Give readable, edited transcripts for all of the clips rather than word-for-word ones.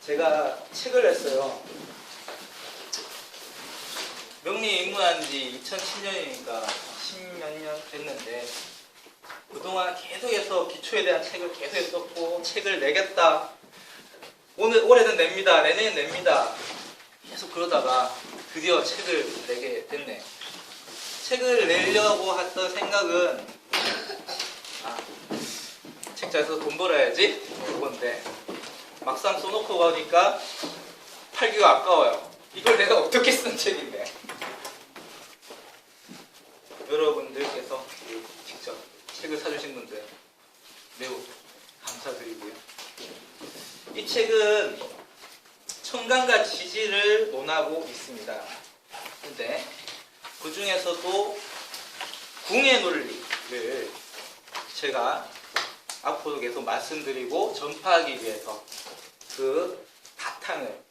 제가 책을 냈어요. 명리에 입문한 지 2007년이니까 10몇 년 됐는데 그동안 계속해서 기초에 대한 책을 계속 썼고 책을 내겠다. 올해는 냅니다. 내년엔 냅니다. 계속 그러다가 드디어 책을 내게 됐네. 책을 내려고 했던 생각은 책 잘 써서 돈 벌어야지 그건데 막상 써놓고 가니까 팔기가 아까워요. 이걸 내가 어떻게 쓴 책인데. 여러분들께서 직접 책을 사주신 분들 매우 감사드리고요. 이 책은 청간과 지지를 논하고 있습니다. 근데 그 중에서도 궁의 논리를 제가 앞으로 계속 말씀드리고 전파하기 위해서 그 바탕을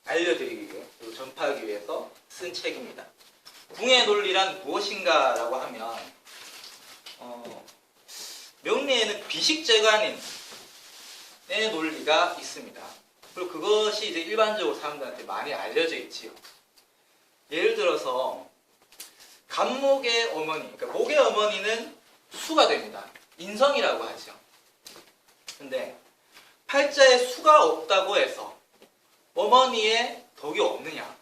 알려드리기 위해 그리고 전파하기 위해서 쓴 책입니다. 궁의 논리란 무엇인가 라고 하면 명리에는 비식재관인의 논리가 있습니다. 그리고 그것이 이제 일반적으로 사람들한테 많이 알려져 있지요. 예를 들어서 간목의 어머니, 그러니까 목의 어머니는 수가 됩니다. 인성이라고 하죠. 근데 팔자에 수가 없다고 해서 어머니의 덕이 없느냐?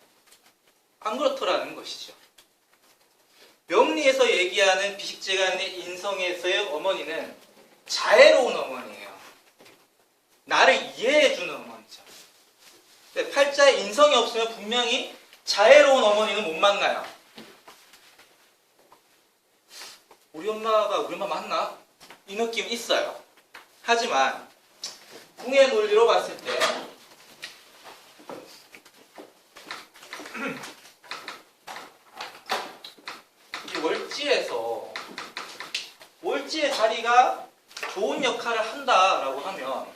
안 그렇더라는 것이죠. 명리에서 얘기하는 비식재간의 인성에서의 어머니는 자애로운 어머니예요. 나를 이해해주는 어머니죠. 근데 팔자에 인성이 없으면 분명히 자애로운 어머니는 못 만나요. 우리 엄마가 우리 엄마 맞나? 이 느낌 있어요. 하지만 궁의 논리로 봤을 때 이 월지의 자리가 좋은 역할을 한다라고 하면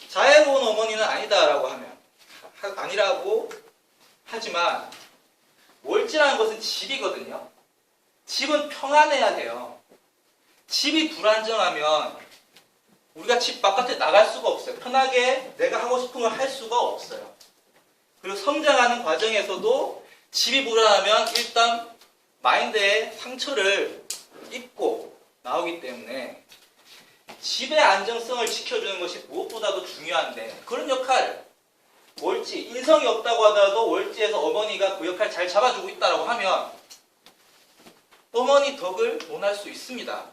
자애로운 어머니는 아니다라고 하면 아니라고 하지만 월지라는 것은 집이거든요. 집은 평안해야 돼요. 집이 불안정하면 우리가 집 바깥에 나갈 수가 없어요. 편하게 내가 하고 싶은 걸 할 수가 없어요. 그리고 성장하는 과정에서도 집이 불안하면 일단 마인드에 상처를 입고 나오기 때문에 집의 안정성을 지켜주는 것이 무엇보다도 중요한데 그런 역할, 월지, 인성이 없다고 하더라도 월지에서 어머니가 그 역할 잘 잡아주고 있다고 하면 어머니 덕을 논할 수 있습니다.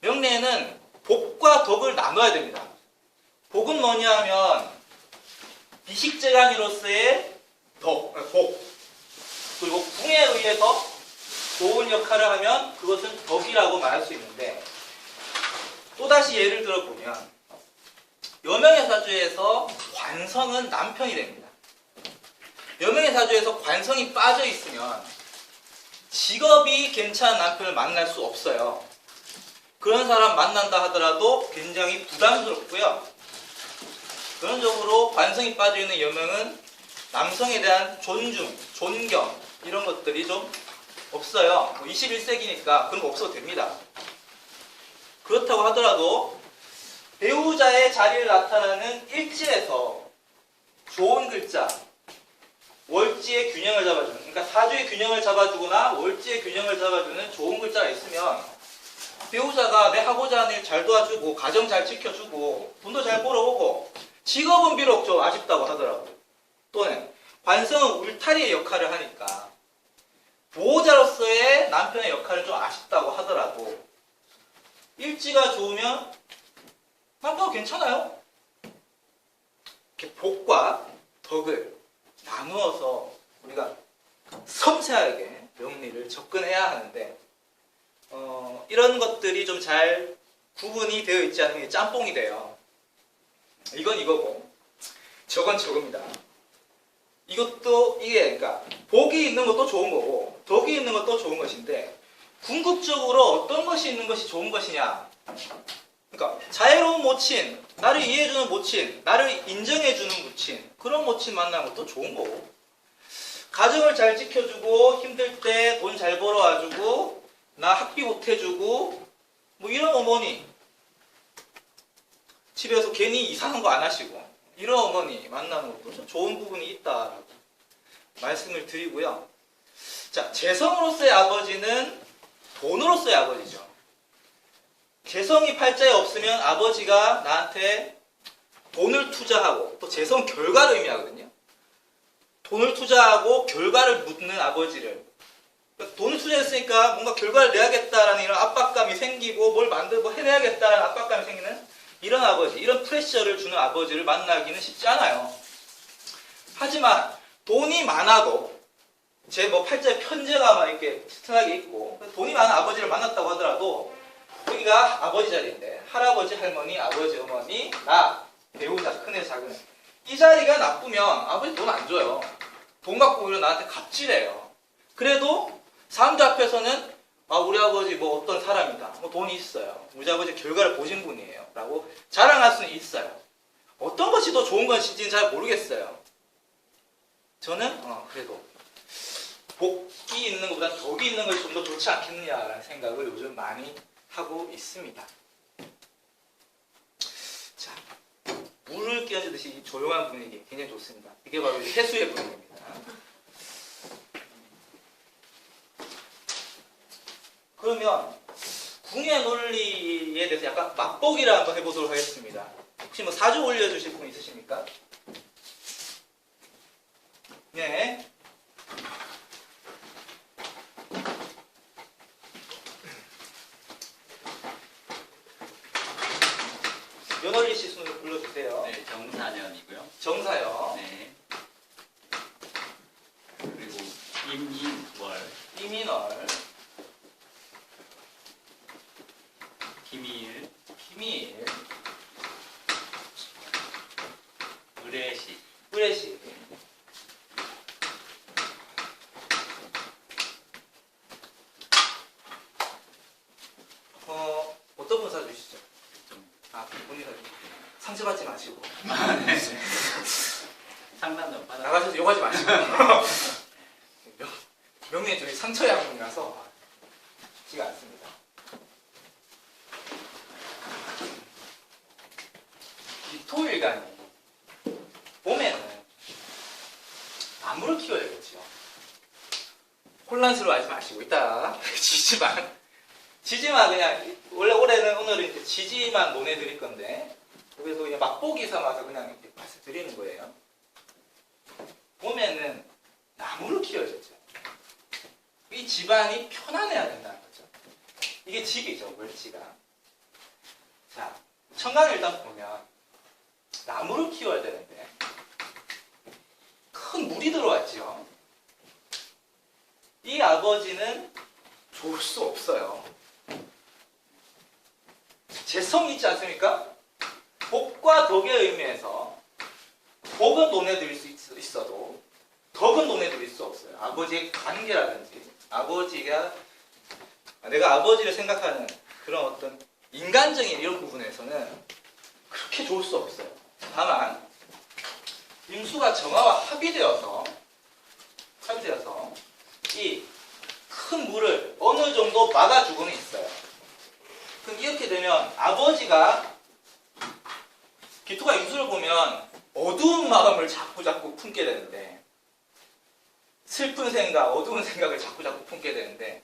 명리에는 복과 덕을 나눠야 됩니다. 복은 뭐냐 하면 비식재간이로서의 복, 그리고 궁에 의해서 좋은 역할을 하면 그것은 덕이라고 말할 수 있는데 또다시 예를 들어보면 여명의 사주에서 관성은 남편이 됩니다. 여명의 사주에서 관성이 빠져 있으면 직업이 괜찮은 남편을 만날 수 없어요. 그런 사람 만난다 하더라도 굉장히 부담스럽고요. 그런적으로 관성이 빠져있는 여명은 남성에 대한 존중, 존경 이런 것들이 좀 없어요. 21세기니까 그런 거 없어도 됩니다. 그렇다고 하더라도 배우자의 자리를 나타내는 일지에서 좋은 글자, 월지의 균형을 잡아주는, 그러니까 사주의 균형을 잡아주거나 월지의 균형을 잡아주는 좋은 글자가 있으면 배우자가 내 하고자 하는 일 잘 도와주고 가정 잘 지켜주고 돈도 잘 벌어오고 직업은 비록 좀 아쉽다고 하더라도 또는 관성은 울타리의 역할을 하니까 보호자로서의 남편의 역할은 좀 아쉽다고 하더라도 일지가 좋으면 남편 괜찮아요. 이렇게 복과 덕을 나누어서 우리가 섬세하게 명리를 접근해야 하는데 이런 것들이 좀 잘 구분이 되어 있지 않으면 짬뽕이 돼요. 이건 이거고 저건 저겁니다. 이것도 이게 그러니까 복이 있는 것도 좋은 거고 덕이 있는 것도 좋은 것인데 궁극적으로 어떤 것이 있는 것이 좋은 것이냐. 그러니까 자애로운 모친, 나를 이해해주는 모친, 나를 인정해주는 모친 그런 모친 만나는 것도 좋은 거고 가정을 잘 지켜주고 힘들 때 돈 잘 벌어와주고 나 학비 보태주고 뭐 이런 어머니 집에서 괜히 이상한 거 안 하시고 이런 어머니 만나는 것도 좀 좋은 부분이 있다라고 말씀을 드리고요. 자, 재성으로서의 아버지는 돈으로서의 아버지죠. 재성이 팔자에 없으면 아버지가 나한테 돈을 투자하고, 또 재성 결과를 의미하거든요. 돈을 투자하고 결과를 묻는 아버지를, 그러니까 돈을 투자했으니까 뭔가 결과를 내야겠다라는 이런 압박감이 생기고 뭘 만들고 해내야겠다라는 압박감이 생기는 이런 아버지, 이런 프레셔를 주는 아버지를 만나기는 쉽지 않아요. 하지만 돈이 많아도, 제 뭐 팔자에 편제가 막 이렇게 튼튼하게 있고 돈이 많은 아버지를 만났다고 하더라도, 여기가 아버지 자리인데 할아버지, 할머니, 아버지, 어머니, 나, 배우자, 큰애, 작은애, 이 자리가 나쁘면 아버지 돈 안 줘요. 돈 갖고 오히려 나한테 갑질해요. 그래도 사람들 앞에서는 우리 아버지 뭐 어떤 사람이다, 뭐 돈이 있어요, 우리 아버지 결과를 보신 분이에요 라고 자랑할 수는 있어요. 어떤 것이 더 좋은 것인지는 잘 모르겠어요. 저는 그래도 복이 있는 것보다 덕이 있는 것이 좀 더 좋지 않겠느냐라는 생각을 요즘 많이 하고 있습니다. 자, 물을 끼얹듯이 조용한 분위기 굉장히 좋습니다. 이게 바로 해수의 분위기입니다. 그러면 궁의 논리에 대해서 약간 맛보기를 한번 해보도록 하겠습니다. 혹시 뭐 사주 올려주실 분 있으십니까? 네. 연월일 씨 순으로 불러주세요. 네, 정사년이고요. 정사요. 네. 그리고 임인월, 이민월, 김일, 김일, 의례시, 의례시. 어떤 분 사주시죠? 본인 사주. 상처받지 마시고. 네. 상담 좀 받아. 나가셔서 욕하지 마시고. 명예 저희 상처 양분이라서 쉽지가 않습니다. 기토일간이 봄에는 나무를 키워야겠죠. 혼란스러워하지 마시고, 이따 지지만 그냥, 원래 올해는 오늘은 이제 지지만 논해드릴 건데, 그래서 그냥 맛보기 삼아서 그냥 이렇게 말씀드리는 거예요. 봄에는 나무를 키워야겠죠. 이 집안이 편안해야 된다는 거죠. 이게 집이죠, 월지가. 자, 천간을 일단 보면 나무를 키워야 되는데 큰 물이 들어왔죠. 이 아버지는 좋을 수 없어요. 재성이 있지 않습니까? 복과 덕의 의미에서 복은 논해드릴 수 있어도 덕은 논해드릴 수 없어요. 아버지의 관계라든지, 아버지가 내가 아버지를 생각하는 그런 어떤 인간적인 이런 부분에서는 그렇게 좋을 수 없어요. 다만 임수가 정화와 합의되어서 이 큰 물을 어느 정도 막아주고는 있어요. 그럼 이렇게 되면 아버지가, 기토가 임수를 보면 어두운 마음을 자꾸 품게 되는데, 슬픈 생각, 어두운 생각을 자꾸 품게 되는데,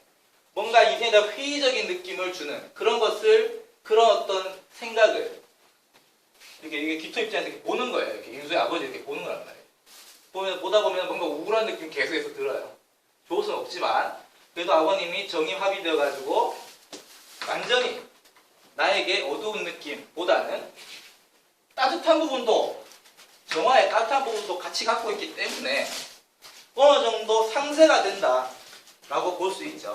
뭔가 인생에다 회의적인 느낌을 주는 그런 것을, 그런 어떤 생각을 이게 기토 입장에서 이렇게 보는 거예요. 이렇게 임수의 아버지 이렇게 보는 거란 말이에요. 보다 보면 뭔가 우울한 느낌 계속해서 들어요. 좋을 수는 없지만 그래도 아버님이 정이 합의되어 가지고 완전히 나에게 어두운 느낌보다는 따뜻한 부분도, 정화의 따뜻한 부분도 같이 갖고 있기 때문에 어느 정도 상쇄가 된다라고 볼 수 있죠.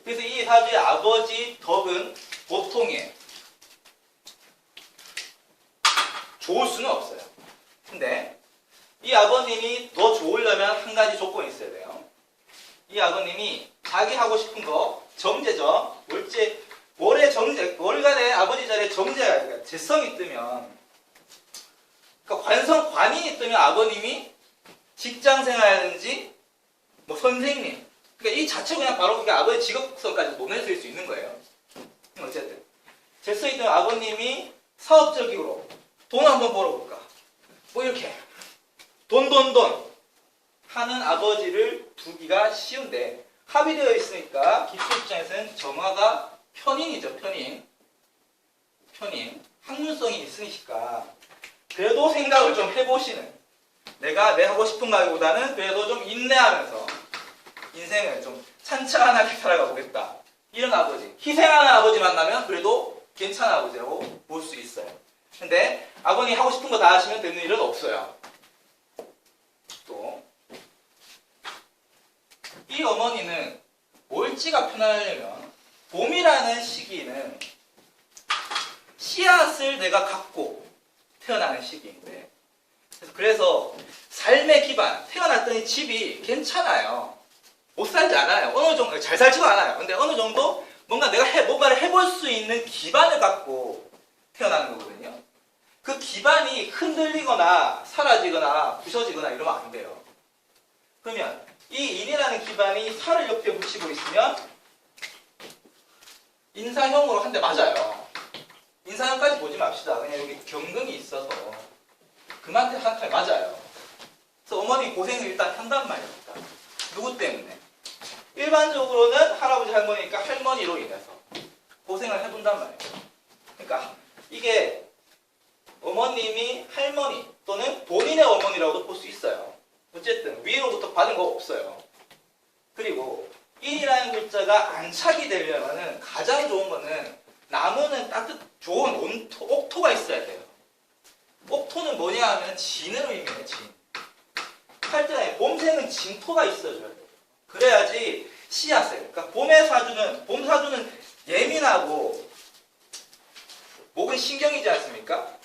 그래서 이 사주의 아버지 덕은 보통이에요. 좋을 수는 없어요. 근데 이 아버님이 더 좋으려면 한 가지 조건이 있어야 돼요. 이 아버님이 자기 하고 싶은 거, 정제죠. 월간의 아버지 자리에 정제가, 그러니까 재성이 뜨면, 그러니까 관인이 뜨면 아버님이 직장 생활하든지 뭐 선생님, 그러니까 이 자체가 그냥 바로 그게 아버지 직업성까지 논해질 수 있는 거예요. 어쨌든 재성이 뜨면 아버님이 사업적으로 돈 한번 벌어볼까, 뭐 이렇게 돈돈돈 하는 아버지를 두기가 쉬운데 합의되어 있으니까 기초 입장에서는 정화가 편인이죠. 편인. 학문성이 있으니까 그래도 생각을 좀 해보시는, 내가 하고 싶은 말보다는 그래도 좀 인내하면서 인생을 좀 찬찬하게 살아가 보겠다, 이런 아버지, 희생하는 아버지 만나면 그래도 괜찮은 아버지라고 볼 수 있어요. 근데 아버님 하고 싶은 거 다 하시면 되는 일은 없어요. 또 이 어머니는 올지가 편하려면 봄이라는 시기는 씨앗을 내가 갖고 태어나는 시기인데, 그래서 삶의 기반, 태어났더니 집이 괜찮아요. 못 살지 않아요. 어느 정도 잘 살지도 않아요. 근데 어느 정도 뭔가 내가 뭔가를 해볼 수 있는 기반을 갖고 태어나는 거거든요. 그 기반이 흔들리거나 사라지거나 부서지거나 이러면 안 돼요. 그러면 이 인이라는 기반이 살을 옆에 붙이고 있으면 인사형으로 한 대 맞아요. 인사형까지 보지 맙시다. 그냥 여기 경근이 있어서 그만큼 한 대 맞아요. 그래서 어머니 고생을 일단 한단 말입니다. 누구 때문에? 일반적으로는 할아버지 할머니니까 할머니로 인해서 고생을 해본단 말이에요. 그러니까 이게 어머님이 할머니 또는 본인의 어머니라고도 볼 수 있어요. 어쨌든 위로부터 받은 거 없어요. 그리고 인이라는 글자가 안착이 되려면 가장 좋은 거는 나무는 좋은 옥토가 있어야 돼요. 옥토는 뭐냐 하면 진으로 의미해요. 진. 팔자에 봄새는 진토가 있어줘야 돼요. 그래야지 씨앗을, 그러니까 봄 사주는 예민하고 목은 신경이지 않습니까?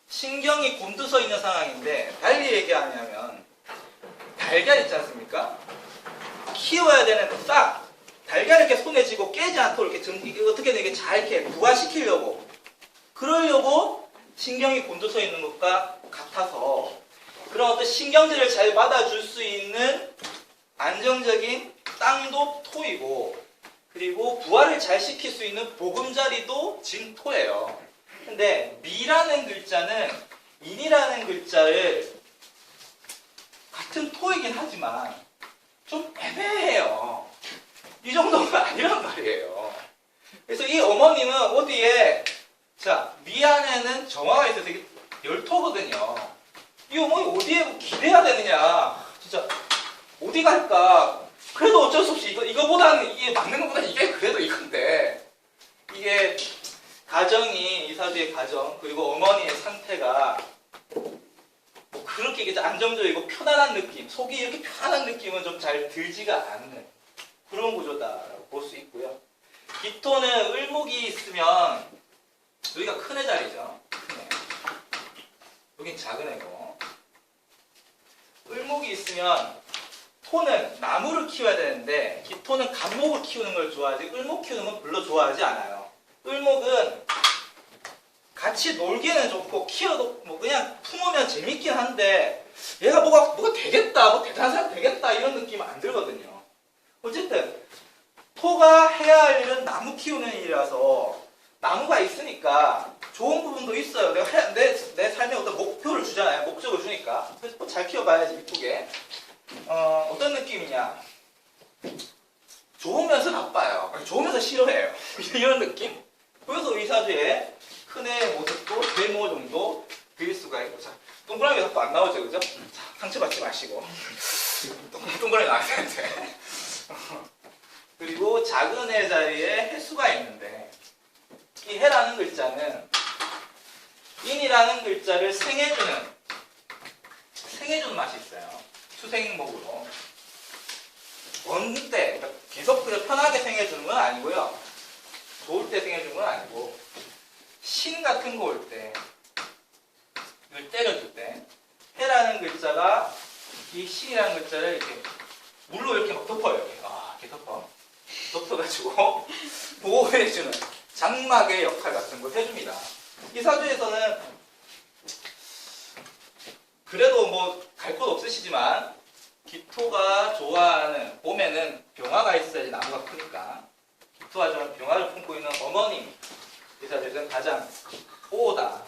신경이 곤두서 있는 상황인데, 달리 얘기하냐면 달걀 있지 않습니까? 키워야 되는 달걀을 이렇게 손에 쥐고 깨지 않도록 이렇게 어떻게든 이렇게 잘 이렇게 부화시키려고, 그러려고 신경이 곤두서 있는 것과 같아서 그런 어떤 신경질을 잘 받아줄 수 있는 안정적인 땅도 토이고, 그리고 부화를 잘 시킬 수 있는 보금자리도 진토예요. 근데 미라는 글자는 인이라는 글자를 같은 토이긴 하지만 좀 애매해요. 이 정도가 아니란 말이에요. 그래서 이 어머님은 어디에, 미 안에는 정화가 있어서 이게 열토거든요. 이 어머니 어디에 기대야 되느냐, 진짜 어디 갈까. 그래도 어쩔 수 없이 이거보다는, 이게 맞는 것보다 이게 그래도 이건데, 이게 가정이, 이사주의 가정, 그리고 어머니의 상태가 뭐 그렇게 이게 안정적이고 편안한 느낌, 속이 이렇게 편안한 느낌은 좀 잘 들지가 않는 그런 구조다라고 볼 수 있고요. 기토는 을목이 있으면 여기가 큰 애 자리죠. 큰 애. 여긴 작은 애고. 을목이 있으면 토는 나무를 키워야 되는데, 기토는 간목을 키우는 걸 좋아하지 을목 키우는 건 별로 좋아하지 않아요. 을목은 같이 놀기에는 좋고 키워도 뭐 그냥 품으면 재밌긴 한데, 얘가 뭐가 되겠다, 뭐 대단한 사람 되겠다 이런 느낌은 안 들거든요. 어쨌든 토가 해야 할 일은 나무 키우는 일이라서 나무가 있으니까 좋은 부분도 있어요. 내 삶에 어떤 목표를 주잖아요. 목적을 주니까. 그래서 뭐 잘 키워봐야지 이쁘게. 어떤 느낌이냐? 좋으면서 나빠요. 좋으면서 싫어해요. 이런 느낌? 그래서 이사주에 큰애 모습도 데모 정도 그릴 수가 있고. 자, 동그라미 자꾸 안 나오죠, 그죠? 자, 상처받지 마시고. 동그라미 나와야 되는데. 그리고 작은 해 자리에 해수가 있는데, 이 해라는 글자는 인이라는 글자를 생해주는 맛이 있어요. 수생목으로. 어느 때, 그러니까 계속 그냥 편하게 생해주는 건 아니고요. 좋을 때 생해주는 건 아니고, 신 같은 거 올 때, 이걸 때려줄 때, 해라는 글자가 이 신이라는 글자를 이렇게 물로 이렇게 막 덮어요. 이렇게 덮어가지고 보호해주는 장막의 역할 같은 걸 해줍니다. 이 사주에서는 그래도 뭐 갈 곳 없으시지만, 기토가 좋아하는 봄에는 병화가 있어야지 나무가 크니까 기토가 좋아하는 병화를 품고 있는 어머님, 이 사주에서는 가장 보호다,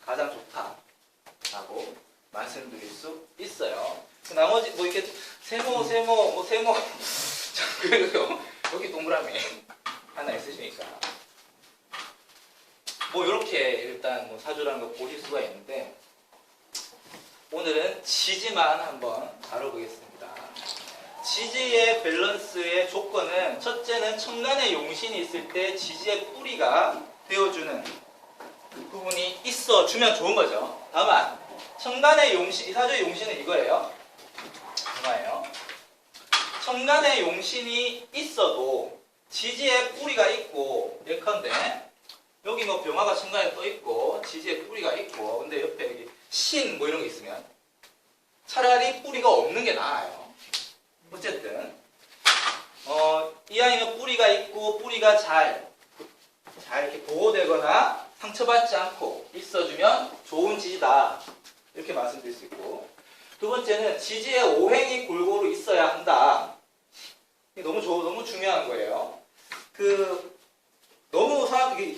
가장 좋다라고 말씀드릴 수 있어요. 그 나머지 뭐 이렇게 세모 그리고 여기 동그라미 하나 있으시니까 뭐 이렇게 일단 뭐 사주라는 거 보실 수가 있는데 오늘은 지지만 한번 다뤄보겠습니다. 지지의 밸런스의 조건은 첫째는 천간에 용신이 있을 때 지지의 뿌리가 되어주는 부분이 있어주면 좋은 거죠. 다만 천간의 용신, 이 사주의 용신은 이거예요. 얼마예요? 천간에 용신이 있어도 지지의 뿌리가 있고 예컨대 여기 뭐 병화가 천간에 떠 있고 지지의 뿌리가 있고 근데 옆에 여기 신 뭐 이런 거 있으면 차라리 뿌리가 없는 게 나아요. 어쨌든 이 아이는 뿌리가 있고 뿌리가 잘 이렇게 보호되거나 상처받지 않고 있어주면 좋은 지지다 이렇게 말씀드릴 수 있고 두 번째는 지지의 오행이 골고루 있어야 한다. 이게 너무 중요한 거예요. 너무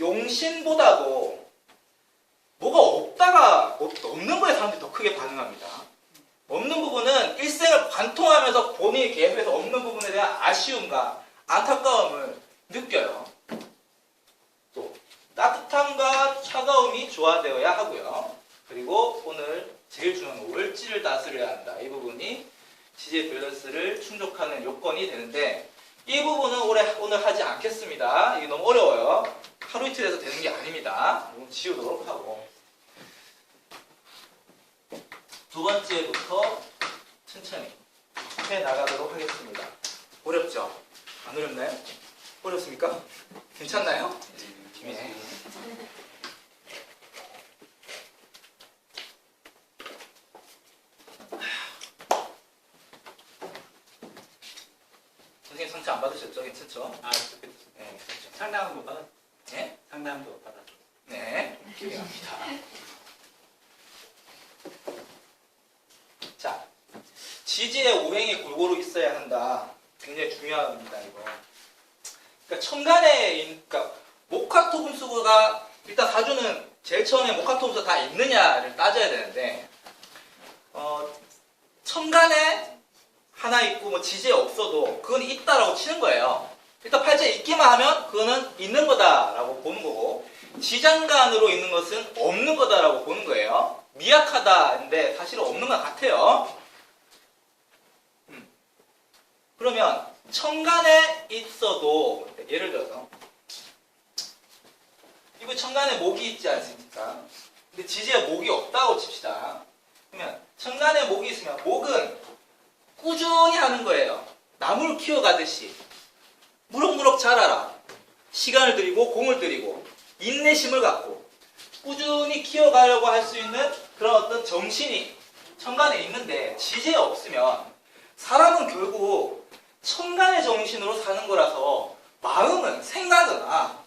용신보다도 뭐가 없는 거에 사람들이 더 크게 반응합니다. 없는 부분은 일생을 관통하면서 본인이 계획해서 없는 부분에 대한 아쉬움과 안타까움을 느껴요. 또 따뜻함과 차가움이 조화되어야 하고요. 그리고 오늘 제일 중요한 거 월지를 다스려야 한다. 이 부분이 지지의 밸런스를 충족하는 요건이 되는데 이 부분은 오늘 하지 않겠습니다. 이게 너무 어려워요. 하루 이틀에서 되는 게 아닙니다. 이건 지우도록 하고 두 번째부터 천천히 해 나가도록 하겠습니다. 어렵죠? 안 어렵나요? 어렵습니까? 괜찮나요? 네. 선생님 상처 안 받으셨죠? 괜찮죠? 아, 네, 괜찮죠. 상담은 못 받았죠. 네? 상담도 못 받았죠. 네, 기대합니다. 자, 지지의 오행이 골고루 있어야 한다. 굉장히 중요합니다, 이거. 그러니까 천간에, 그러니까 목화토금수가 일단 사주는 제일 처음에 목화토금수가 다 있느냐를 따져야 되는데, 천간에 하나 있고 뭐 지지에 없어도 그건 있다라고 치는 거예요. 일단 팔자에 있기만 하면 그거는 있는 거다라고 보는 거고, 지장간으로 있는 것은 없는 거다라고 보는 거예요. 미약하다인데 사실은 없는 것 같아요. 그러면 천간에 있어도 예를 들어서 이거 천간에 목이 있지 않습니까? 근데 지지에 목이 없다고 칩시다. 그러면 천간에 목이 있으면 목은 꾸준히 하는 거예요. 나무를 키워가듯이 무럭무럭 자라라. 시간을 들이고 공을 들이고 인내심을 갖고 꾸준히 키워가려고 할 수 있는 그런 어떤 정신이 천간에 있는데 지지에 없으면 사람은 결국 천간의 정신으로 사는 거라서 마음은 생각은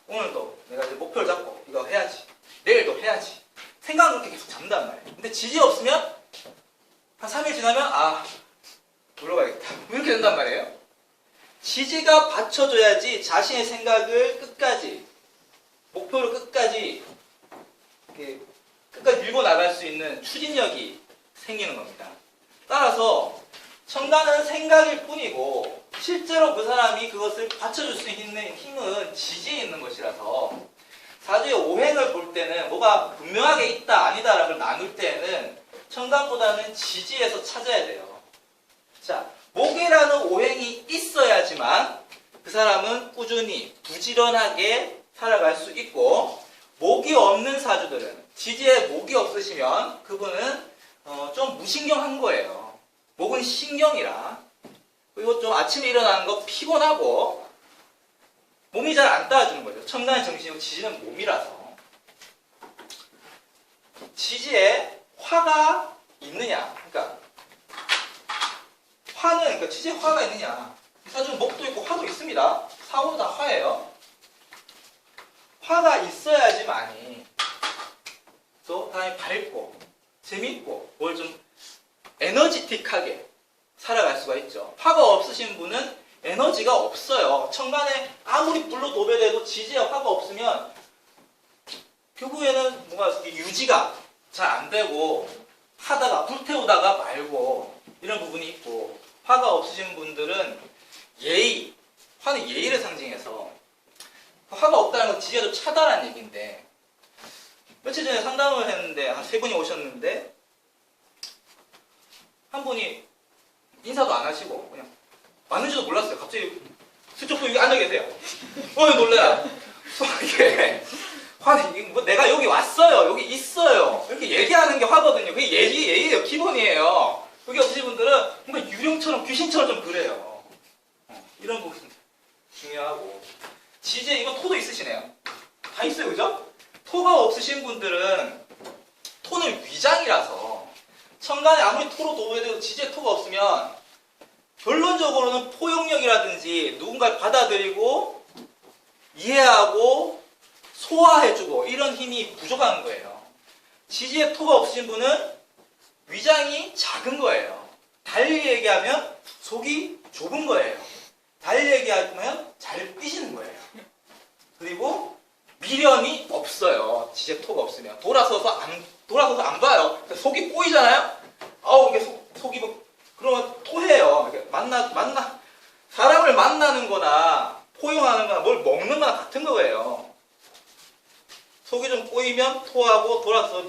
오늘도 내가 이제 목표를 잡고 이거 해야지 내일도 해야지 생각은 그렇게 계속 잡는단 말이에요. 근데 지지에 없으면 한 3일 지나면 놀러 가야겠다 이렇게 된단 말이에요. 지지가 받쳐줘야지 자신의 생각을 끝까지 목표를 끝까지 밀고 나갈 수 있는 추진력이 생기는 겁니다. 따라서 천간은 생각일 뿐이고 실제로 그 사람이 그것을 받쳐줄 수 있는 힘은 지지에 있는 것이라서 사주의 오행을 볼 때는 뭐가 분명하게 있다 아니다라고 나눌 때는 천간보다는 지지에서 찾아야 돼요. 자, 목이라는 오행이 있어야지만 그 사람은 꾸준히 부지런하게 살아갈 수 있고 목이 없는 사주들은 지지에 목이 없으시면 그분은 좀 무신경한 거예요. 목은 신경이라 그리고 좀 아침에 일어나는 거 피곤하고 몸이 잘 안 따라주는 거죠. 천간의 정신이고 지지는 몸이라서 지지에 화가 있느냐 그러니까 지지에 화가 있느냐 이 사주는 목도 있고 화도 있습니다. 사오도 다 화예요. 화가 있어야지만이 또 다음에 밝고 재밌고 뭘 좀 에너지틱하게 살아갈 수가 있죠. 화가 없으신 분은 에너지가 없어요. 천간에 아무리 불로 도배돼도 지지에 화가 없으면 결국에는 뭔가 유지가 잘 안 되고 하다가 불태우다가 말고 이런 부분이 있고, 화가 없으신 분들은 예의, 화는 예의를 상징해서 화가 없다는 건 지지가 좀 차다라는 얘기인데, 며칠 전에 상담을 했는데 한 3분이 오셨는데 한 분이 인사도 안 하시고 그냥 맞는지도 몰랐어요. 갑자기 슬쩍 여기 앉아 계세요. 놀래라. 이게 화는 이게 뭐 내가 여기 왔어요. 여기 있어요. 이렇게 얘기하는 게 화거든요. 그게 예의예요. 기본이에요. 그게 없으신 분들은 뭔가 유령처럼 귀신처럼 좀 그래요. 이런 부분 중요하고, 지지에 이건 토도 있으시네요. 다 있어요, 그죠? 토가 없으신 분들은 토는 위장이라서 천간에 아무리 토로 도배돼도 지지에 토가 없으면 결론적으로는 포용력이라든지 누군가를 받아들이고 이해하고 소화해주고 이런 힘이 부족한 거예요. 지지에 토가 없으신 분은 위장이 작은 거예요. 달리 얘기하면 속이 좁은 거예요. 달리 얘기하면 잘 삐지는 거예요. 그리고 미련이 없어요. 지지에 토가 없으면 돌아서서 안 봐요. 속이 꼬이잖아요. 이게 속이 그러면 토해요. 사람을 만나는 거나 포용하는 거나 뭘 먹는 거나 같은 거예요. 속이 좀 꼬이면 토하고 돌아서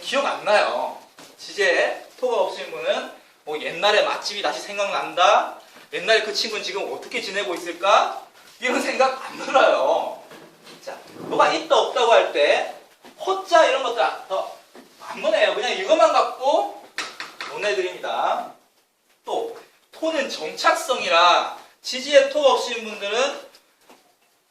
기억 안 나요. 지지에 토가 없으신 분은 뭐 옛날에 맛집이 다시 생각난다. 옛날에 그 친구는 지금 어떻게 지내고 있을까? 이런 생각 안 들어요. 자, 뭐가 있다 없다고 할 때 호자 이런 것들 더 안 보내요. 그냥 이것만 갖고 보내드립니다. 또 토는 정착성이라 지지에 토 없으신 분들은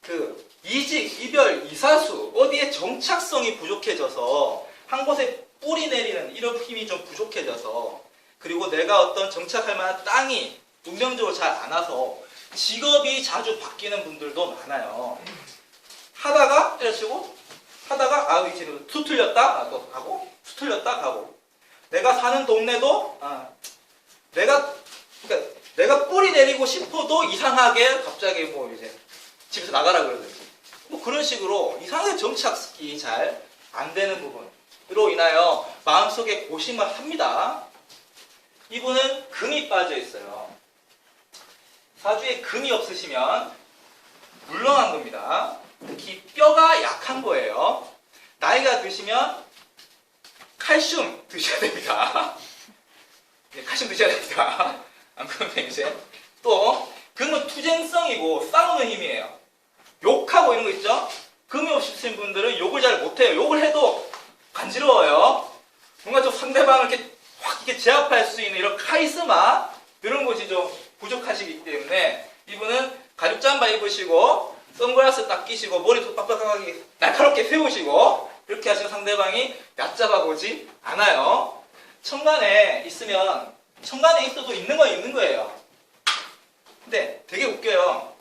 그 이직, 이별, 이사수 어디에 정착성이 부족해져서 한 곳에 뿌리 내리는 이런 힘이 좀 부족해져서, 그리고 내가 어떤 정착할 만한 땅이 운명적으로 잘 안 와서 직업이 자주 바뀌는 분들도 많아요. 하다가 때려치고 하다가 이제 수 틀렸다 또 가고 수 틀렸다 가고, 내가 사는 동네도 내가 뿌리 내리고 싶어도 이상하게 갑자기 뭐 이제 집에서 나가라 그러든지 뭐 그런 식으로 이상하게 정착이 잘 안 되는 부분으로 인하여 마음속에 고심을 합니다. 이분은 금이 빠져 있어요. 사주에 금이 없으시면 물렁한 겁니다. 특히 뼈가 약한 거예요. 나이가 드시면 칼슘 드셔야 됩니다. 칼슘 드셔야 됩니다. 안 그러면 이제 또 금은 투쟁성이고 싸우는 힘이에요. 욕하고 이런 거 있죠? 금이 없으신 분들은 욕을 잘 못해요. 욕을 해도 간지러워요. 뭔가 좀 상대방을 이렇게 확 이렇게 제압할 수 있는 이런 카리스마 이런 것이 좀 부족하시기 때문에 이분은 가죽잠바 입으시고 선글라스 딱 끼시고 머리도 빡빡하게 날카롭게 세우시고 이렇게 하시면 상대방이 얕잡아 보지 않아요. 천간에 있어도 있는 건 있는 거예요. 근데 되게 웃겨요.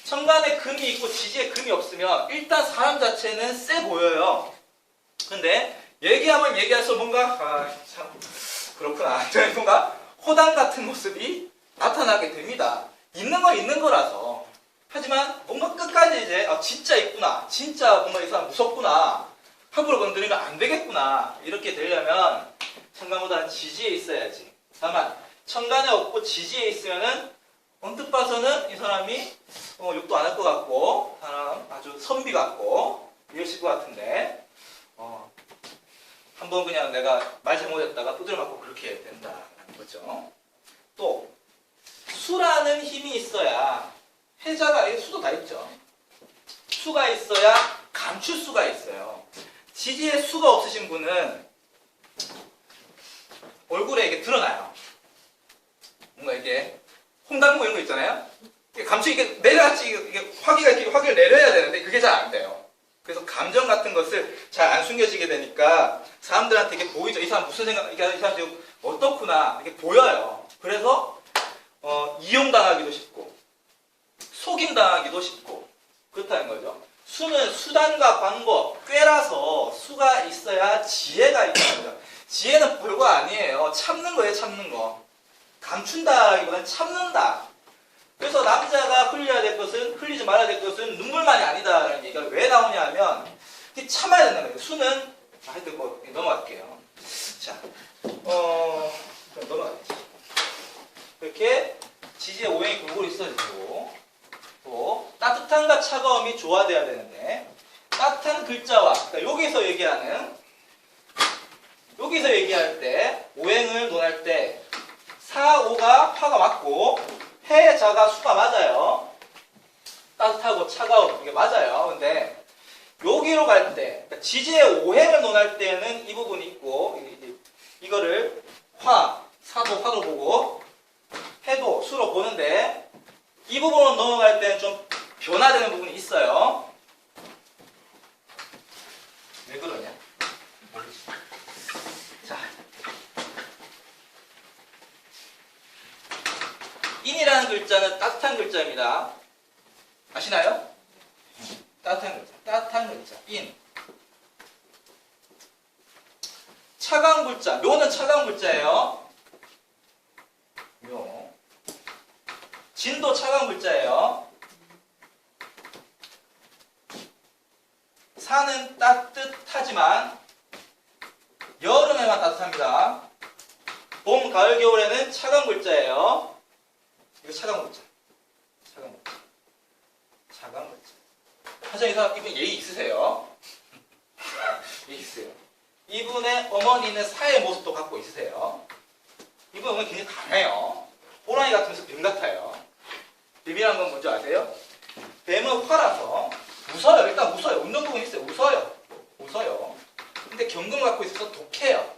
천간에 금이 있고 지지에 금이 없으면 일단 사람 자체는 세 보여요. 근데 얘기하면 얘기할수록 뭔가 참 그렇구나. 뭔가 허당 같은 모습이 나타나게 됩니다. 있는 건 있는 거라서. 하지만 뭔가 끝까지 이제 진짜 있구나. 진짜 뭔가 이 사람 무섭구나. 함부로 건드리면 안 되겠구나. 이렇게 되려면 천간보다는 지지에 있어야지. 다만 천간에 없고 지지에 있으면은 언뜻 봐서는 이 사람이 욕도 안 할 것 같고 사람 아주 선비 같고 이러실 것 같은데 한번 그냥 내가 말 잘못했다가 두드려 맞고 그렇게 된다는 거죠. 또 수라는 힘이 있어야 해자가 수도 다 있죠. 수가 있어야 감출 수가 있어요. 지지에 수가 없으신 분은 얼굴에 이게 드러나요. 뭔가 이게 홍당무 이런 거 있잖아요. 감추 이게 내려야지 이게 화기를 내려야 되는데 그게 잘 안 돼요. 그래서 감정 같은 것을 잘 안 숨겨지게 되니까 사람들한테 이게 보이죠. 이 사람 무슨 생각, 이 사람 지금 어떻구나 이게 보여요. 그래서 이용당하기도 쉽고 속임당하기도 쉽고 그렇다는 거죠. 수는 수단과 방법, 꾀라서 수가 있어야 지혜가 있다는 거죠. 지혜는 별거 아니에요. 참는 거예요, 참는 거. 감춘다기보다는 참는다. 그래서 남자가 흘려야 될 것은, 흘리지 말아야 될 것은 눈물만이 아니다라는 얘기가 왜 나오냐 하면 참아야 된다는 거예요. 수는 하여튼 뭐 넘어갈게요. 자, 차가움이 조화돼야 되는데 따뜻한 글자와 그러니까 여기서 얘기할 때 오행을 논할 때 사오가 화가 맞고 해자가 수가 맞아요. 따뜻하고 차가움 이게 맞아요. 근데 여기로 갈 때 그러니까 지지의 오행을 논할 때는 이 부분이 있고 이거를 사도 화로 보고 해도 수로 보는데 이 부분으로 넘어갈 때는 좀 변화되는 부분이 있어요. 왜 그러냐? 자, 인이라는 글자는 따뜻한 글자입니다. 아시나요? 따뜻한 글자, 인. 차가운 글자, 묘는 차가운 글자예요. 묘. 진도 차가운 글자예요. 사는 따뜻하지만 여름에만 따뜻합니다. 봄, 가을, 겨울에는 차가운 글자예요. 이거 차가운 글자. 차가운 글자. 하여튼 이 사람 이분 예의 있으세요? 예의 있으세요. 이분의 어머니는 사의 모습도 갖고 있으세요. 이분 어머니 굉장히 강해요. 호랑이 같으면서 뱀 같아요. 뱀이라는 건 뭔지 아세요? 뱀은 화라서 웃어요. 일단 웃어요. 웃는 부분이 있어요. 웃어요. 근데 경금을 갖고 있어서 독해요.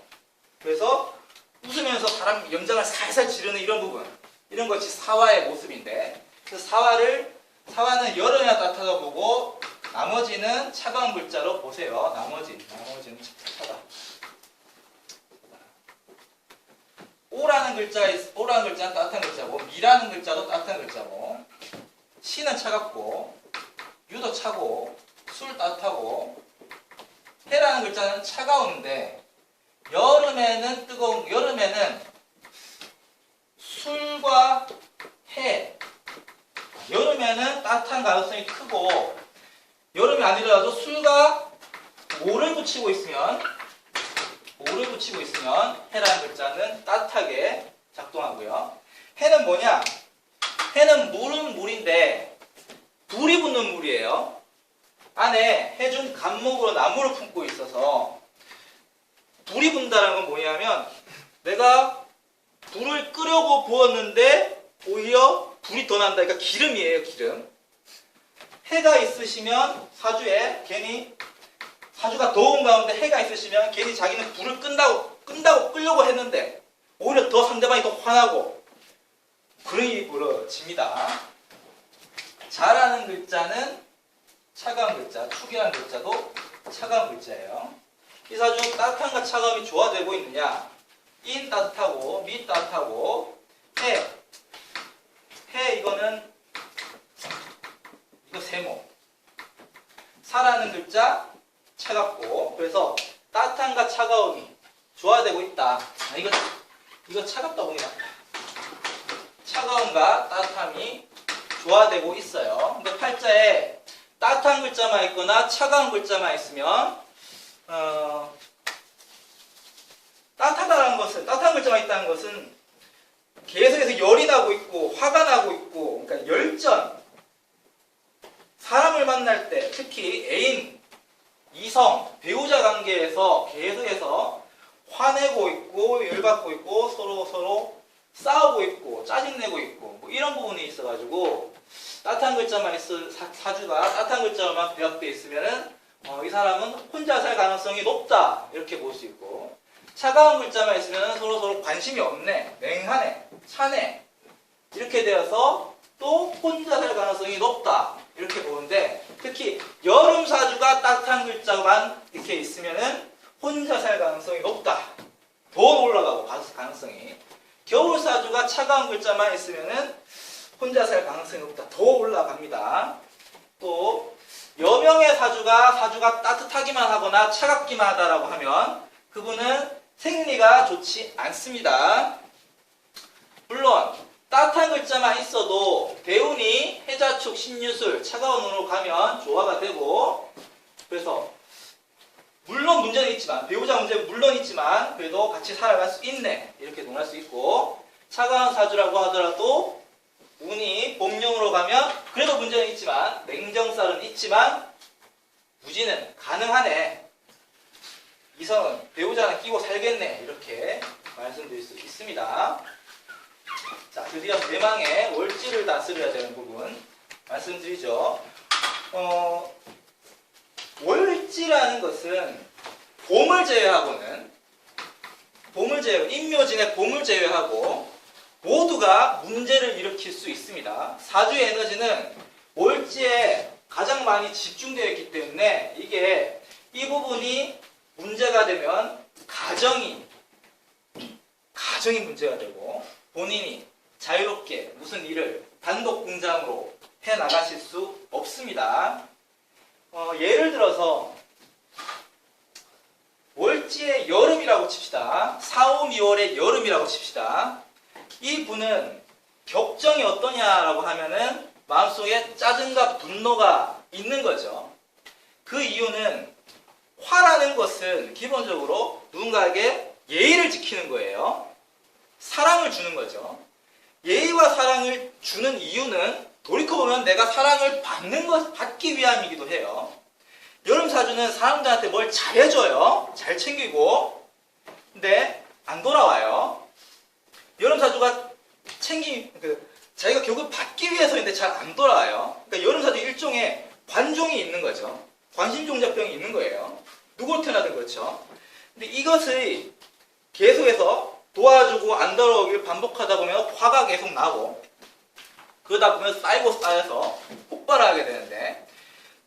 그래서 웃으면서 사람 염장을 살살 지르는 이런 부분. 이런 것이 사화의 모습인데 그래서 사화는 여름에나 따뜻하다고 보고 나머지는 차가운 글자로 보세요. 나머지는 차가워. 오라는 글자는 따뜻한 글자고 미라는 글자도 따뜻한 글자고 시는 차갑고 유도 차고 술 따뜻하고 해라는 글자는 차가운데 여름에는 술과 해 여름에는 따뜻한 가능성이 크고 여름이 아니더라도 술과 오를 붙이고 있으면 해라는 글자는 따뜻하게 작동하고요. 해는 뭐냐? 해는 물인데 불이 붙는 물이에요. 안에 해 중 간목으로 나무를 품고 있어서 불이 분다는 건 뭐냐면 내가 불을 끄려고 부었는데 오히려 불이 더 난다. 그러니까 기름이에요, 기름. 해가 있으시면 사주에 괜히 사주가 더운 가운데 해가 있으시면 괜히 자기는 불을 끈다고 끌려고 했는데 오히려 더 상대방이 더 화나고 그런 일이 벌어집니다. 자라는 글자는 차가운 글자, 축이라는 글자도 차가운 글자예요. 이 사주 따뜻함과 차가움이 조화되고 있느냐? 인 따뜻하고 미 따뜻하고 해 이거 세모. 사라는 글자 차갑고 그래서 따뜻함과 차가움이 조화되고 있다. 이거 차갑다고 보니 낫다. 차가움과 따뜻함이 조화되고 있어요. 근데 팔자에 따뜻한 글자만 있거나 차가운 글자만 있으면 따뜻한 글자만 있다는 것은 계속해서 열이 나고 있고 화가 나고 있고 그러니까 열전 사람을 만날 때 특히 애인, 이성, 배우자 관계에서 계속해서 화내고 있고 열받고 있고 서로 싸우고 있고 짜증내고 있고 뭐 이런 부분이 있어가지고 따뜻한 글자만 사주가 따뜻한 글자만 배합되어 있으면은 이 사람은 혼자 살 가능성이 높다 이렇게 볼 수 있고 차가운 글자만 있으면 서로 관심이 없네, 맹하네, 차네 이렇게 되어서 또 혼자 살 가능성이 높다 이렇게 보는데 특히 여름 사주가 따뜻한 글자만 이렇게 있으면은 혼자 살 가능성이 높다. 더 올라가고 가능성이. 겨울 사주가 차가운 글자만 있으면은 혼자 살 가능성이 높다. 더 올라갑니다. 또 여명의 사주가 따뜻하기만 하거나 차갑기만 하다라고 하면 그분은 생리가 좋지 않습니다. 물론 따뜻한 글자만 있어도 대운이 해자축, 신유술, 차가운 운으로 가면 조화가 되고 그래서 물론 문제는 있지만 배우자 문제는 물론 있지만 그래도 같이 살아갈 수 있네 이렇게 논할 수 있고 차가운 사주라고 하더라도 운이 봄용으로 가면 그래도 문제는 있지만 냉정살은 있지만 무지는 가능하네. 이성은 배우자는 끼고 살겠네. 이렇게 말씀드릴 수 있습니다. 자, 드디어 대망의 월지를 다스려야 되는 부분 말씀드리죠. 월지라는 것은 봄을 제외하고는 인묘진의 봄을 제외하고 모두가 문제를 일으킬 수 있습니다. 사주의 에너지는 월지에 가장 많이 집중되어 있기 때문에 이게 이 부분이 문제가 되면 가정이 문제가 되고 본인이 자유롭게 무슨 일을 단독 공장으로 해 나가실 수 없습니다. 예를 들어서 월지의 여름이라고 칩시다. 4, 5, 2월의 여름이라고 칩시다. 이 분은 격정이 어떠냐라고 하면은 마음속에 짜증과 분노가 있는 거죠. 그 이유는 화라는 것은 기본적으로 누군가에게 예의를 지키는 거예요. 사랑을 주는 거죠. 예의와 사랑을 주는 이유는 돌이켜보면 내가 사랑을 받기 위함이기도 해요. 여름 사주는 사람들한테 뭘 잘해줘요. 잘 챙기고. 근데 안 돌아와요. 여름 사주가 자기가 결국 받기 위해서인데 잘 안 돌아와요. 그러니까 여름 사주 일종의 관종이 있는 거죠. 관심종자병이 있는 거예요. 누굴 태어나든 그렇죠. 근데 이것을 계속해서 도와주고 안 돌아오길 반복하다 보면 화가 계속 나고 그러다 보면 쌓여서 폭발을 하게 되는데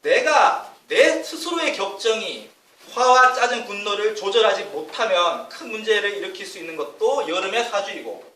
내가 내 스스로의 격정이 화와 짜증, 분노를 조절하지 못하면 큰 문제를 일으킬 수 있는 것도 여름의 사주이고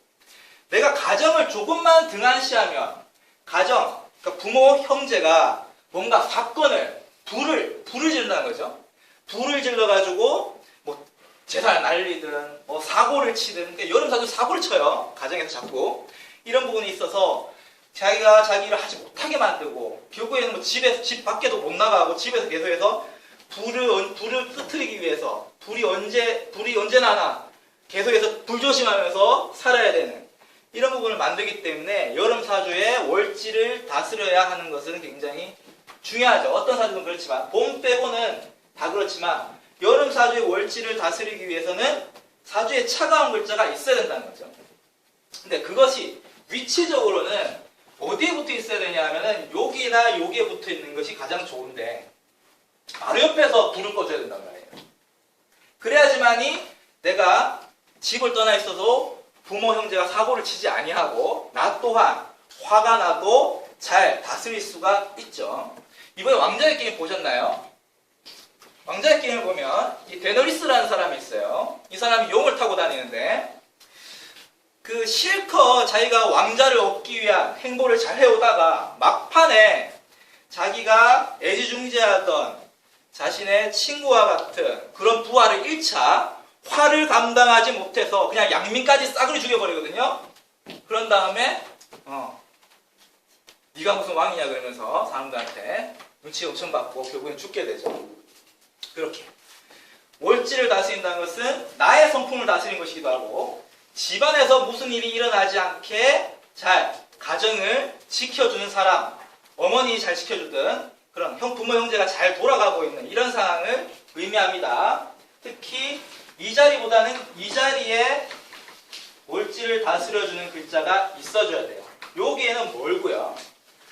내가 가정을 조금만 등한시하면 그러니까 부모, 형제가 뭔가 사건을 불을 지른다는 거죠. 불을 질러가지고 뭐 재산을 날리든 뭐 사고를 치든 그러니까 여름 사주 사고를 쳐요. 가정에서 자꾸 이런 부분이 있어서 자기가 자기 일을 하지 못하게 만들고 결국에는 뭐 집 밖에도 못 나가고 집에서 계속해서 불을 끄트리기 위해서 불이 언제 나나 계속해서 불조심하면서 살아야 되는 이런 부분을 만들기 때문에 여름 사주의 월지를 다스려야 하는 것은 굉장히 중요하죠. 어떤 사주는 그렇지만 봄 빼고는 다 그렇지만 여름 사주의 월지를 다스리기 위해서는 사주에 차가운 글자가 있어야 된다는 거죠. 근데 그것이 위치적으로는 어디에 붙어 있어야 되냐 하면은 여기나 여기에 붙어 있는 것이 가장 좋은데 바로 옆에서 불을 꺼줘야 된단 말이에요. 그래야지만이 내가 집을 떠나 있어도 부모 형제가 사고를 치지 아니하고 나 또한 화가 나도 잘 다스릴 수가 있죠. 이번에 왕자의 게임 보셨나요? 왕자의 게임을 보면 이 데너리스라는 사람이 있어요. 이 사람이 용을 타고 다니는데 그 실컷 자기가 왕자를 얻기 위한 행보를 잘 해오다가 막판에 자기가 애지중지하던 자신의 친구와 같은 그런 부하를 잃자 화를 감당하지 못해서 그냥 양민까지 싸그리 죽여버리거든요. 그런 다음에 네가 무슨 왕이냐 그러면서 사람들한테 눈치 엄청 받고 결국엔 죽게 되죠. 그렇게 월지를 다스린다는 것은 나의 성품을 다스리는 것이기도 하고 집안에서 무슨 일이 일어나지 않게 잘 가정을 지켜주는 사람, 어머니 잘 지켜주든 그런 부모 형제가 잘 돌아가고 있는 이런 상황을 의미합니다. 특히 이 자리보다는 이 자리에 월지를 다스려주는 글자가 있어줘야 돼요. 여기에는 뭘고요?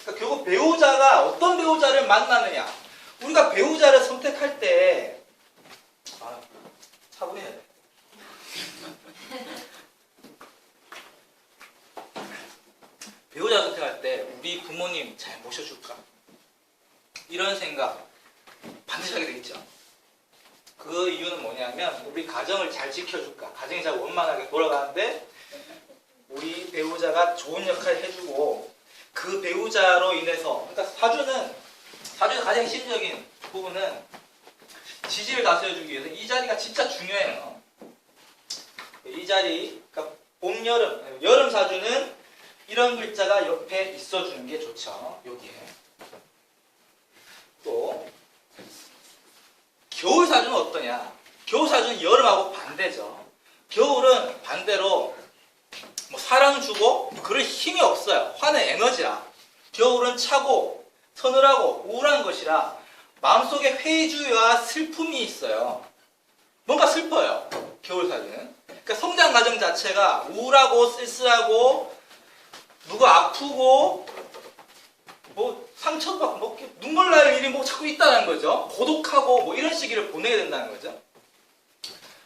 그러니까 결국 배우자가 어떤 배우자를 만나느냐. 우리가 배우자를 선택할 때 차분해야 돼. 배우자 선택할 때 우리 부모님 잘 모셔줄까? 이런 생각 반드시 하게 되겠죠. 그 이유는 뭐냐면 우리 가정을 잘 지켜줄까? 가정이 잘 원만하게 돌아가는데 우리 배우자가 좋은 역할을 해주고 그 배우자로 인해서 그러니까 사주의 가장 핵심적인 부분은 지지를 다스려주기 위해서 이 자리가 진짜 중요해요. 이 자리, 그러니까 봄, 여름 사주는 이런 글자가 옆에 있어주는 게 좋죠. 여기에. 또 겨울 사주는 어떠냐? 겨울 사주는 여름하고 반대죠. 겨울은 반대로 뭐 사랑 주고 그럴 힘이 없어요. 화는 에너지라. 겨울은 차고 서늘하고 우울한 것이라 마음속에 회의주의와 슬픔이 있어요. 뭔가 슬퍼요. 겨울사주는. 그러니까 성장 과정 자체가 우울하고 쓸쓸하고 누가 아프고 뭐 상처받고 뭐 눈물 날 일이 뭐 자꾸 있다는 거죠. 고독하고 뭐 이런 시기를 보내게 된다는 거죠.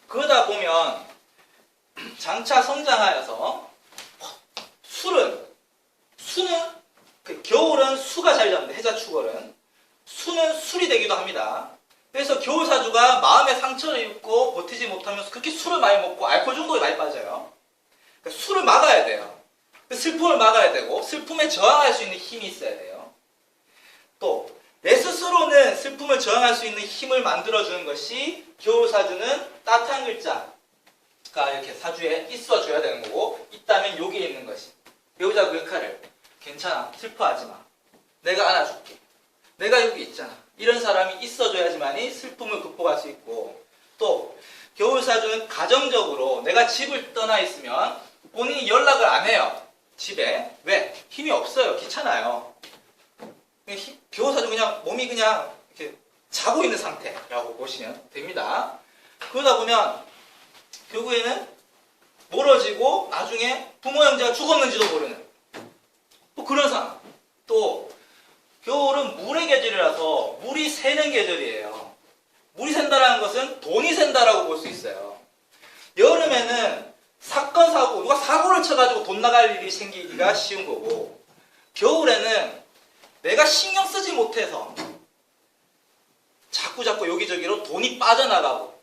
그러다 보면 장차 성장하여서 수는 그 겨울은 수가 잘 잡는데 해자축월은 수는 술이 되기도 합니다. 그래서 겨울사주가 마음에 상처를 입고 버티지 못하면서 그렇게 술을 많이 먹고 알코올 중독에 많이 빠져요. 그러니까 술을 막아야 돼요. 슬픔을 막아야 되고 슬픔에 저항할 수 있는 힘이 있어야 돼요. 또 내 스스로는 슬픔을 저항할 수 있는 힘을 만들어주는 것이 겨울사주는 따뜻한 글자가 이렇게 사주에 있어줘야 되는 거고 있다면 여기에 있는 것이 배우자 그 역할을 괜찮아 슬퍼하지 마 내가 안아줄게 내가 여기 있잖아 이런 사람이 있어줘야지만이 슬픔을 극복할 수 있고 또 겨울사주는 가정적으로 내가 집을 떠나 있으면 본인이 연락을 안 해요. 집에. 왜? 힘이 없어요. 귀찮아요. 겨울사주 그냥 몸이 그냥 이렇게 자고 있는 상태라고 보시면 됩니다. 그러다 보면 결국에는 멀어지고 나중에 부모 형제가 죽었는지도 모르는 또 그런 상황. 또 겨울은 물의 계절이라서 물이 새는 계절이에요. 물이 샌다라는 것은 돈이 샌다라고 볼 수 있어요. 여름에는 사건 사고 누가 사고를 쳐가지고 돈 나갈 일이 생기기가 쉬운 거고 겨울에는 내가 신경 쓰지 못해서 자꾸 여기저기로 돈이 빠져나가고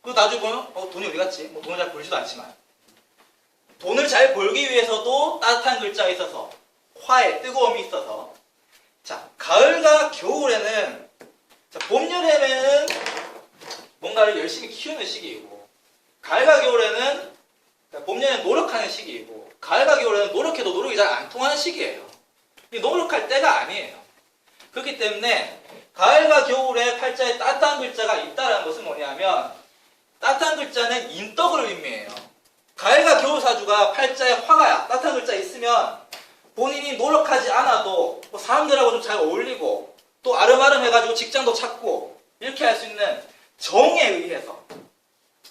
그리고 나중에 보면 돈이 어디 갔지? 뭐 돈을 잘 벌지도 않지만 돈을 잘 벌기 위해서도 따뜻한 글자가 있어서 화에 뜨거움이 있어서 자 가을과 겨울에는 자, 봄, 여름에는 뭔가를 열심히 키우는 시기이고 가을과 겨울에는 봄, 여름에는 노력하는 시기이고 가을과 겨울에는 노력해도 노력이 잘 안 통하는 시기예요. 노력할 때가 아니에요. 그렇기 때문에 가을과 겨울에 팔자에 따뜻한 글자가 있다는 것은 뭐냐면 따뜻한 글자는 인덕을 의미해요. 가을과 겨울 사주가 팔자에 화가 따뜻한 글자 있으면 본인이 노력하지 않아도 뭐 사람들하고 좀 잘 어울리고 또 아름아름 해가지고 직장도 찾고 이렇게 할 수 있는 정에 의해서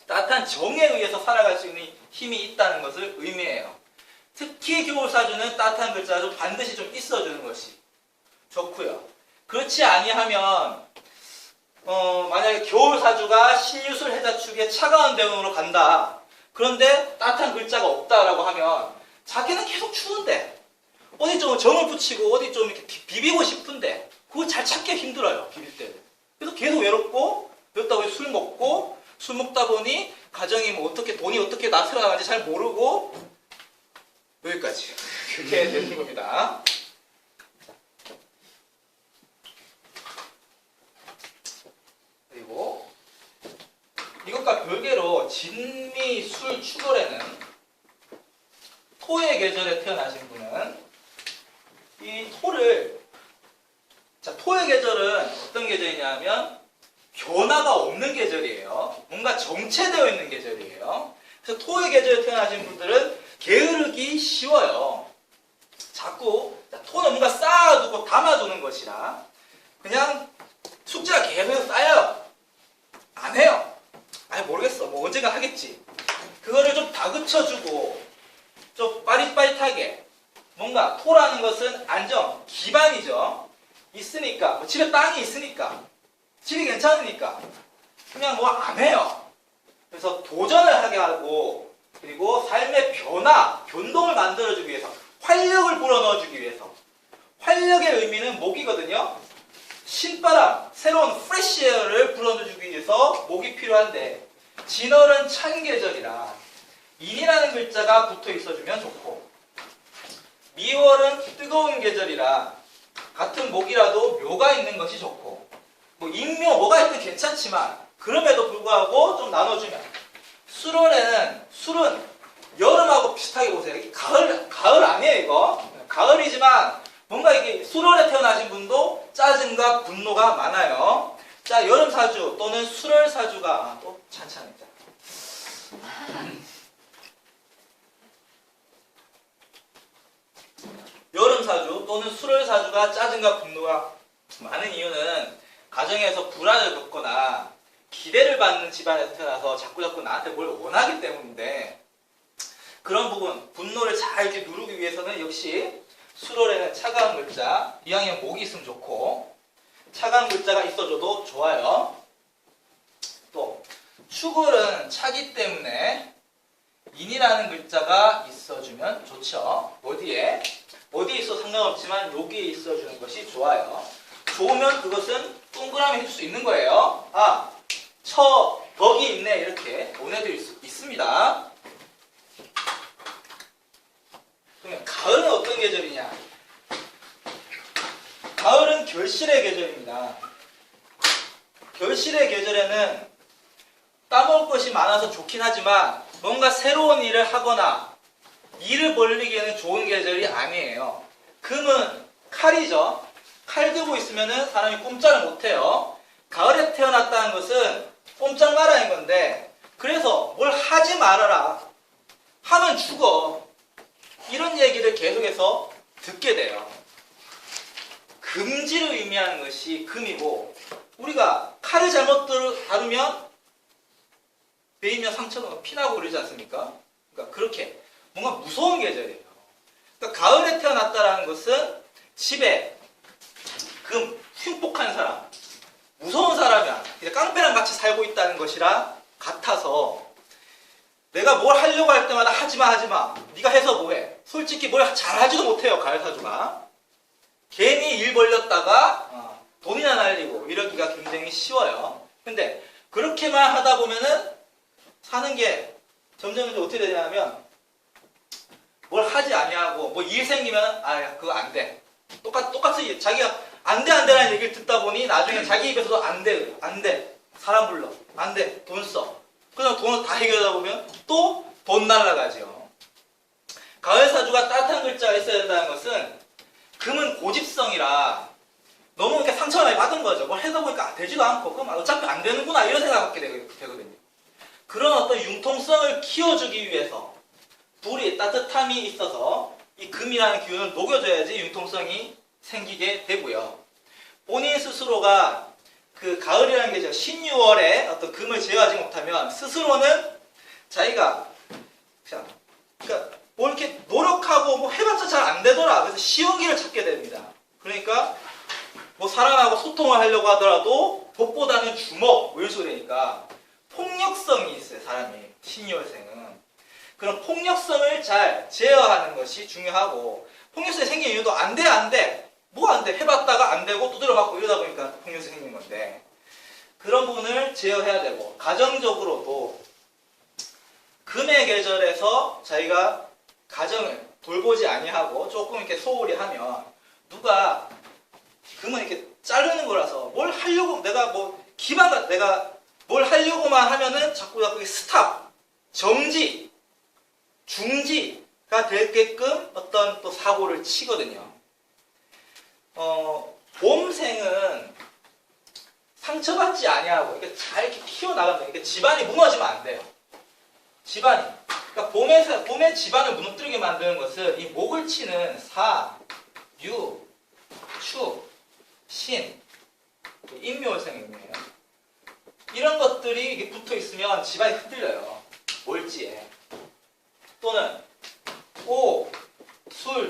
따뜻한 정에 의해서 살아갈 수 있는 힘이 있다는 것을 의미해요. 특히 겨울사주는 따뜻한 글자도 반드시 좀 있어주는 것이 좋고요. 그렇지 아니하면 만약에 겨울사주가 신유술 해자축에 차가운 대운으로 간다. 그런데 따뜻한 글자가 없다라고 하면 자기는 계속 추운데 어디 좀 정을 붙이고 어디 좀 이렇게 비비고 싶은데 그거 잘 찾기 힘들어요. 비빌 때는. 그래서 계속 외롭고 그렇다고 술 먹다 보니 가정이 뭐 어떻게 돈이 어떻게 나트려 나가는지 잘 모르고 여기까지 그렇게 되는 겁니다. 그리고 이것과 별개로 진미, 술, 축월에는 토의 계절에 태어나신 분은 이 토를 자 토의 계절은 어떤 계절이냐면 변화가 없는 계절이에요. 뭔가 정체되어 있는 계절이에요. 그래서 토의 계절에 태어나신 분들은 게으르기 쉬워요. 자꾸 토는 뭔가 쌓아두고 담아두는 것이라 그냥 숙제가 계속 쌓여요. 안 해요. 아니 모르겠어. 뭐 언젠가 하겠지. 그거를 좀 다그쳐주고 좀 빠릿빠릿하게 뭔가 토라는 것은 안정, 기반이죠. 있으니까 뭐 집에 땅이 있으니까 집이 괜찮으니까 그냥 뭐 안 해요. 그래서 도전을 하게 하고 그리고 삶의 변화, 변동을 만들어주기 위해서 활력을 불어넣어주기 위해서 활력의 의미는 목이거든요. 신바람, 새로운 프레시에어를 불어넣어주기 위해서 목이 필요한데 진월은 찬 계절이라 인이라는 글자가 붙어 있어주면 좋고 미월은 뜨거운 계절이라 같은 목이라도 묘가 있는 것이 좋고 뭐 인묘 뭐가 있든 괜찮지만 그럼에도 불구하고 좀 나눠주면 술은 여름하고 비슷하게 보세요. 이게 가을 아니에요 이거. 가을이지만 뭔가 이게 수월에 태어나신 분도 짜증과 분노가 많아요. 자 여름 사주 또는 수월 사주가 또 찬찬합니다. 사주 또는 술월 사주가 짜증과 분노가 많은 이유는 가정에서 불화를 겪거나 기대를 받는 집안에서 태어나서 자꾸자꾸 나한테 뭘 원하기 때문인데, 그런 부분, 분노를 잘 이렇게 누르기 위해서는 역시 술월에는 차가운 글자, 이왕이면 목이 있으면 좋고 차가운 글자가 있어줘도 좋아요. 또 축월은 차기 때문에 인이라는 글자가 있어주면 좋죠. 어디에 있어도 상관없지만 여기에 있어주는 것이 좋아요. 좋으면 그것은 동그라미 해줄 수 있는 거예요. 아, 덕이 있네, 이렇게 보내드릴 수 있습니다. 그러면 가을은 어떤 계절이냐? 가을은 결실의 계절입니다. 결실의 계절에는 따먹을 것이 많아서 좋긴 하지만 뭔가 새로운 일을 하거나 일을 벌리기에는 좋은 계절이 아니에요. 금은 칼이죠. 칼 들고 있으면 사람이 꼼짝을 못해요. 가을에 태어났다는 것은 꼼짝 마라인 건데, 그래서 뭘 하지 말아라, 하면 죽어, 이런 얘기를 계속해서 듣게 돼요. 금지를 의미하는 것이 금이고, 우리가 칼을 잘못 다루면 베이면 상처가 피나고 그러지 않습니까? 그러니까 그렇게 뭔가 무서운 계절이에요. 그러니까 가을에 태어났다는 것은 집에 흉폭한 사람, 무서운 사람이야, 깡패랑 같이 살고 있다는 것이라 같아서, 내가 뭘 하려고 할 때마다 하지마, 네가 해서 뭐해, 솔직히 뭘 잘하지도 못해요. 가을 사주가 괜히 일 벌렸다가 돈이나 날리고 이러기가 굉장히 쉬워요. 근데 그렇게만 하다 보면은 사는 게 점점 어떻게 되냐면, 뭘 하지 아니하고 뭐 일 생기면 그거 안 돼, 똑같이 자기가 안돼라는 얘기를 듣다 보니 나중에 자기 입에서도 안돼 사람 불러, 안돼 돈 써, 그냥 돈을 다 해결하다 보면 또 돈 날라가죠. 가을 사주가 따뜻한 글자가 있어야 된다는 것은, 금은 고집성이라 너무 이렇게 상처를 많이 받은 거죠. 뭘 해서 보니까 되지도 않고 그럼 어차피 안 되는구나 이런 생각을 갖게 되거든요. 그런 어떤 융통성을 키워주기 위해서 불이, 따뜻함이 있어서 이 금이라는 기운을 녹여줘야지 융통성이 생기게 되고요. 본인 스스로가 그 가을이라는 게 신유월에 어떤 금을 제어하지 못하면 스스로는 자기가 그러니까 뭐 이렇게 노력하고 뭐 해봤자 잘 안 되더라, 그래서 쉬운 길을 찾게 됩니다. 그러니까 뭐 사람하고 소통을 하려고 하더라도 독보다는 주먹, 뭐 이런 식으로 되니까 폭력성이 있어요, 사람이. 신유월생은 그런 폭력성을 잘 제어하는 것이 중요하고, 폭력성이 생긴 이유도 안 돼 뭐 안 돼, 해봤다가 안 되고 두드려 맞고 이러다 보니까 폭력성이 생긴 건데, 그런 부분을 제어해야 되고, 가정적으로도 금의 계절에서 자기가 가정을 돌보지 아니하고 조금 이렇게 소홀히 하면, 누가 금은 이렇게 자르는 거라서 뭘 하려고, 내가 뭘 하려고만 하면은 자꾸 스탑, 정지, 중지가 되게끔 어떤 또 사고를 치거든요. 봄생은 상처받지 아니하고 이렇게 잘 이렇게 튀어나가면, 이렇게 집안이 무너지면 안 돼요. 그러니까 봄에 집안을 무너뜨리게 만드는 것은 이 목을 치는 사, 유, 축, 신, 인묘월생이네요. 이런 것들이 붙어 있으면 집안이 흔들려요. 월지에. 또는 오, 술,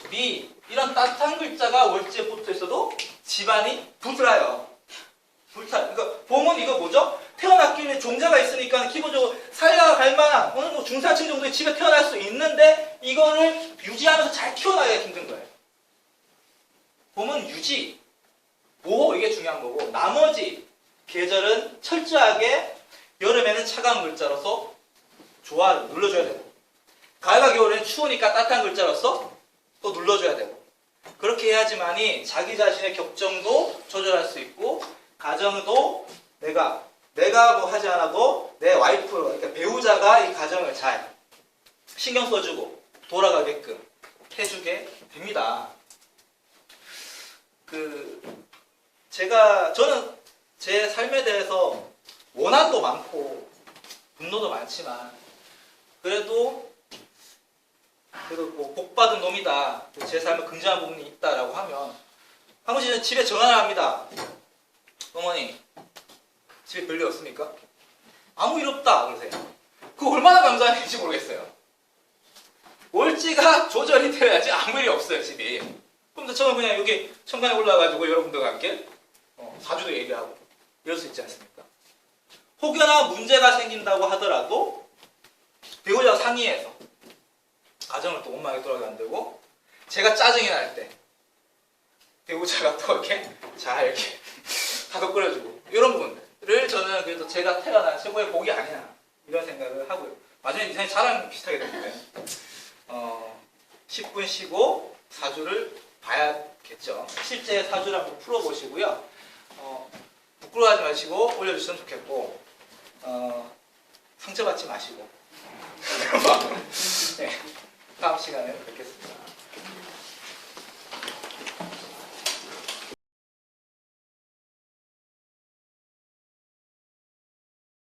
미, 이런 따뜻한 글자가 월지에 붙어 있어도 집안이 부드라요. 그러니까 봄은 이거 뭐죠? 태어났기에 종자가 있으니까 기본적으로 살아갈 만한 어느 뭐 중산층 정도의 집에 태어날 수 있는데, 이거를 유지하면서 잘 키워나가기가 힘든 거예요. 봄은 유지, 보호, 이게 중요한 거고, 나머지 계절은 철저하게 여름에는 차가운 글자로서 조화를 눌러줘야 되고, 가을과 겨울에는 추우니까 따뜻한 글자로서 또 눌러줘야 되고, 그렇게 해야지만이 자기 자신의 격정도 조절할 수 있고, 가정도 내가 뭐 하지 않아도 내 와이프, 그러니까 배우자가 이 가정을 잘 신경 써주고 돌아가게끔 해주게 됩니다. 저는 제 삶에 대해서 원한도 많고 분노도 많지만, 그래도 그래도 뭐 복받은 놈이다. 제 삶에 긍정한 부분이 있다라고 하면 한 번씩 집에 전화를 합니다. 어머니, 집에 별일 없습니까? 아무 일 없다 그러세요. 그거 얼마나 감사한지 모르겠어요. 월지가 조절이 되어야지 아무 일이 없어요, 집이. 그럼 저는 그냥 여기 천간에 올라가지고 여러분들과 함께 사주도 얘기하고 이럴 수 있지 않습니까? 혹여나 문제가 생긴다고 하더라도 배우자와 상의해서 가정을 또 원만하게 돌아가야 되고, 제가 짜증이 날 때 배우자가 또 이렇게 잘 이렇게 다독거려주고, 이런 부분들을 저는 그래도 제가 태어난 최고의 복이 아니냐 이런 생각을 하고요. 나중에 인생이 자랑 비슷하게 되는데 10분 쉬고 사주를 봐야겠죠. 실제 사주를 한번 풀어보시고요. 부끄러워하지 마시고 올려주시면 좋겠고, 상처받지 마시고 네, 다음 시간에 뵙겠습니다.